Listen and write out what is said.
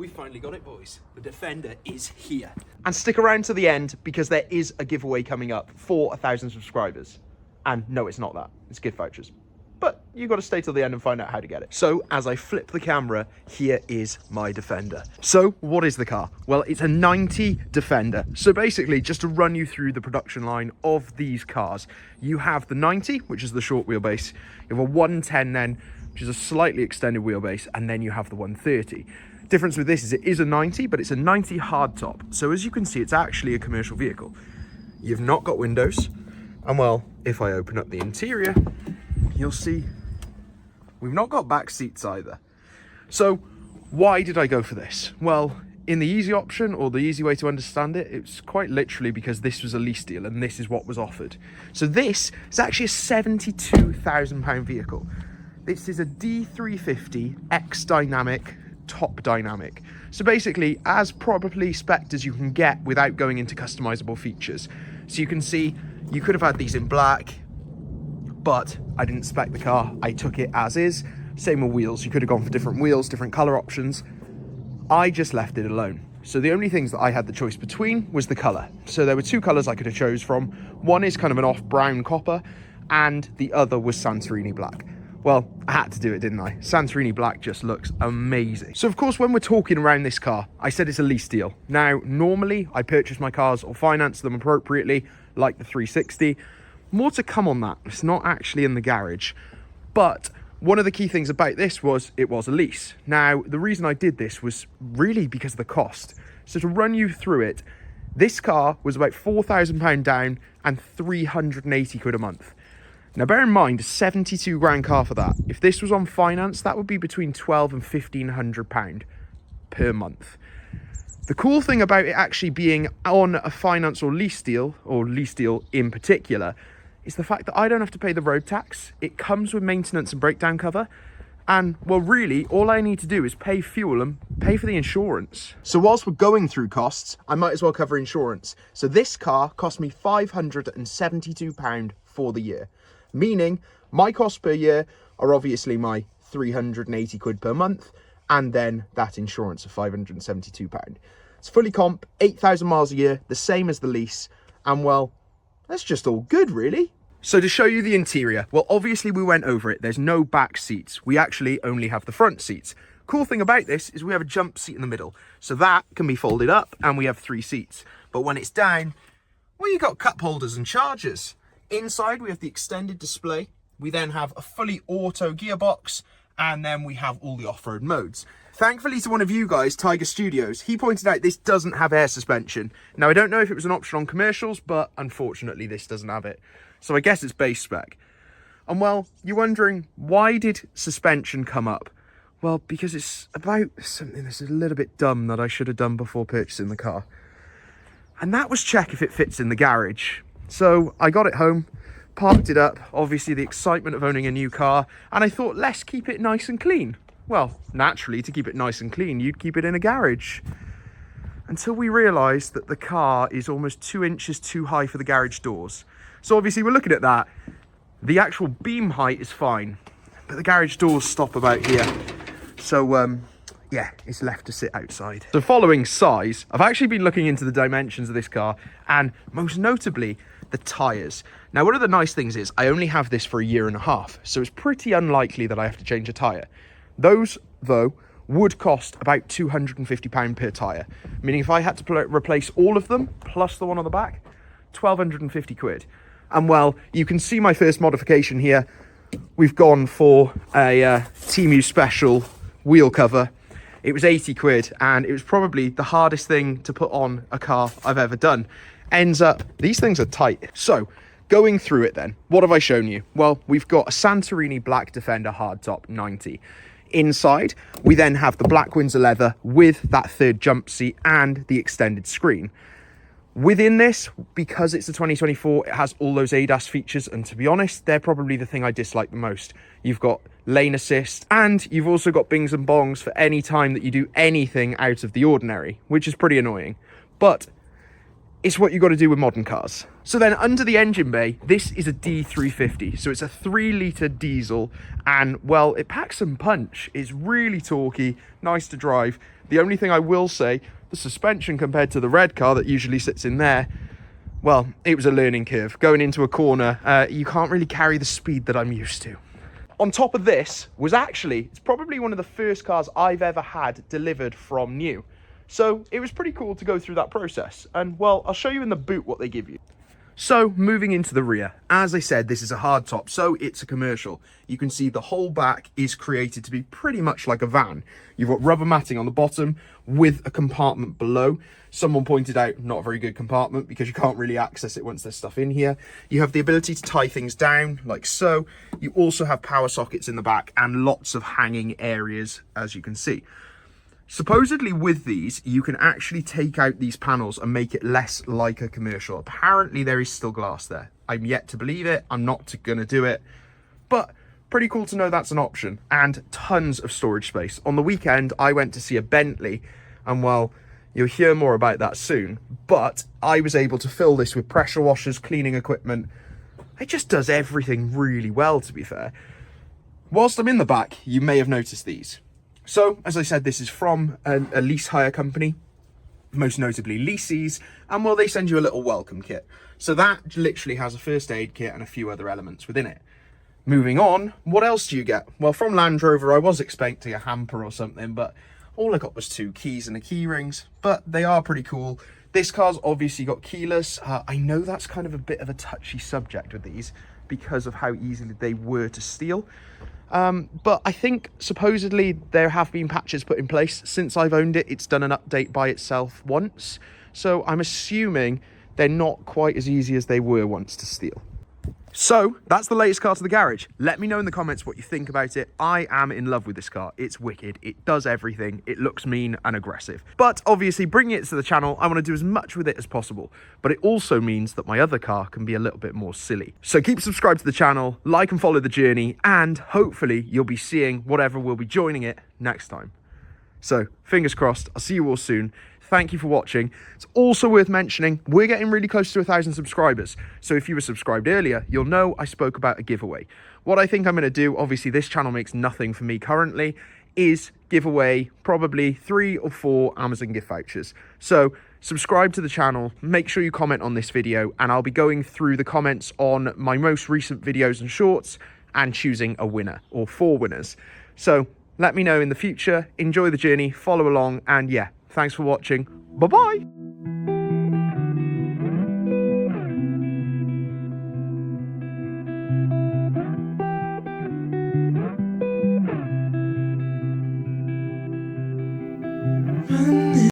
We finally got it, boys. The Defender is here. And stick around to the end because there is a giveaway coming up for 1,000 subscribers. And no, it's not that. It's gift vouchers. But you got to stay till the end and find out how to get it. So as I flip the camera, here is my Defender. So what is the car? Well, it's a 90 Defender. So basically, just to run you through the production line of these cars, you have the 90, which is the short wheelbase. You have a 110 then, which is a slightly extended wheelbase, and then you have the 130. Difference with this is it is a 90, but it's a 90 hardtop. So as you can see, it's actually a commercial vehicle. You've not got windows. And well, if I open up the interior, you'll see we've not got back seats either. So why did I go for this? Well, in the easy option, or the easy way to understand it, it's quite literally because this was a lease deal and this is what was offered. So this is actually a £72,000 vehicle. This is a D350 X Dynamic top dynamic. So basically as properly spec'd as you can get without going into customizable features. So you can see you could have had these in black, but I didn't spec the car. I took it as is. Same with wheels. You could have gone for different wheels, different color options. I just left it alone. So the only things that I had the choice between was the color. So there were two colors I could have chose from. One is kind of an off brown copper, and the other was Santorini black. Well, I had to do it, didn't I? Santorini black just looks amazing. So of course, when we're talking around this car, I said it's a lease deal. Now, normally I purchase my cars or finance them appropriately, like the 360. More to come on that. It's not actually in the garage. But one of the key things about this was it was a lease. Now, the reason I did this was really because of the cost. So to run you through it, this car was about £4,000 down and 380 quid a month. Now, bear in mind, a 72 grand car for that. If this was on finance, that would be between £1,200 and £1,500 per month. The cool thing about it actually being on a finance or lease deal in particular, is the fact that I don't have to pay the road tax. It comes with maintenance and breakdown cover. And, well, really, all I need to do is pay fuel and pay for the insurance. So whilst we're going through costs, I might as well cover insurance. So this car cost me £572 for the year. Meaning my costs per year are obviously my 380 quid per month, and then that insurance of £572. It's fully comp, 8,000 miles a year, the same as the lease, and well, that's just all good, really. So to show you the interior, well, obviously we went over it. There's no back seats. We actually only have the front seats. Cool thing about this is we have a jump seat in the middle. So that can be folded up and we have 3 seats. But when it's down, well, you got cup holders and chargers. Inside, we have the extended display. We then have a fully auto gearbox, and then we have all the off-road modes. Thankfully to one of you guys, Tiger Studios, he pointed out this doesn't have air suspension. Now, I don't know if it was an option on commercials, but unfortunately this doesn't have it. So I guess it's base spec. And well, you're wondering, why did suspension come up? Well, because it's about something that's a little bit dumb that I should have done before purchasing the car. And that was check if it fits in the garage. So I got it home, parked it up, obviously the excitement of owning a new car, and I thought, let's keep it nice and clean. Well, naturally, to keep it nice and clean, you'd keep it in a garage. Until we realised that the car is almost 2 inches too high for the garage doors. So obviously we're looking at that. The actual beam height is fine, but the garage doors stop about here. So, yeah, it's left to sit outside. So following size, I've actually been looking into the dimensions of this car, and most notably, the tyres. Now, one of the nice things is I only have this for a year and a half, so it's pretty unlikely that I have to change a tyre. Those, though, would cost about £250 per tyre, meaning if I had to replace all of them, plus the one on the back, 1,250 quid. And well, you can see my first modification here. We've gone for a Temu Special wheel cover. It was 80 quid, and it was probably the hardest thing to put on a car I've ever done. Ends up, these things are tight. So, going through it then, what have I shown you? Well, we've got a Santorini Black Defender hardtop 90. Inside, we then have the black Windsor leather with that third jump seat and the extended screen. Within this, because it's a 2024, it has all those ADAS features, and to be honest, they're probably the thing I dislike the most. You've got lane assist, and you've also got bings and bongs for any time that you do anything out of the ordinary, which is pretty annoying. But it's what you got to do with modern cars. So then under the engine bay, this is a D350. So it's a 3-litre diesel, and well, it packs some punch. It's really torquey, nice to drive. The only thing I will say, the suspension compared to the red car that usually sits in there, well, it was a learning curve. Going into a corner, you can't really carry the speed that I'm used to. On top of this was actually, it's probably one of the first cars I've ever had delivered from new. So it was pretty cool to go through that process. And well, I'll show you in the boot what they give you. So moving into the rear, as I said, this is a hard top, so it's a commercial. You can see the whole back is created to be pretty much like a van. You've got rubber matting on the bottom with a compartment below. Someone pointed out, not a very good compartment because you can't really access it once there's stuff in here. You have the ability to tie things down like so. You also have power sockets in the back and lots of hanging areas, as you can see. Supposedly with these, you can actually take out these panels and make it less like a commercial. Apparently there is still glass there. I'm yet to believe it. I'm not gonna do it, but pretty cool to know that's an option, and tons of storage space. On the weekend, I went to see a Bentley, and well, you'll hear more about that soon, but I was able to fill this with pressure washers, cleaning equipment. It just does everything really well, to be fair. Whilst I'm in the back, you may have noticed these. So, as I said, this is from a lease hire company, most notably Leases, and well, they send you a little welcome kit. So that literally has a first aid kit and a few other elements within it. Moving on, what else do you get? Well, from Land Rover, I was expecting a hamper or something, but all I got was 2 keys and a key rings, but they are pretty cool. This car's obviously got keyless. I know that's kind of a bit of a touchy subject with these because of how easily they were to steal. But I think supposedly there have been patches put in place. Since I've owned it, it's done an update by itself once. So I'm assuming they're not quite as easy as they were once to steal. So that's the latest car to the garage. Let me know in the comments what you think about it. I am in love with this car. It's wicked. It does everything. It looks mean and aggressive. But obviously bringing it to the channel, I want to do as much with it as possible. But it also means that my other car can be a little bit more silly. So keep subscribed to the channel, like and follow the journey, and hopefully you'll be seeing whatever will be joining it next time. So fingers crossed. I'll see you all soon. Thank you for watching. It's also worth mentioning, we're getting really close to 1,000 subscribers. So if you were subscribed earlier, you'll know I spoke about a giveaway. What I think I'm going to do, obviously this channel makes nothing for me currently, is give away probably 3 or 4 Amazon gift vouchers. So subscribe to the channel, make sure you comment on this video, and I'll be going through the comments on my most recent videos and shorts and choosing a winner or 4 winners. So let me know in the future. Enjoy the journey, follow along, and yeah, thanks for watching. Bye-bye.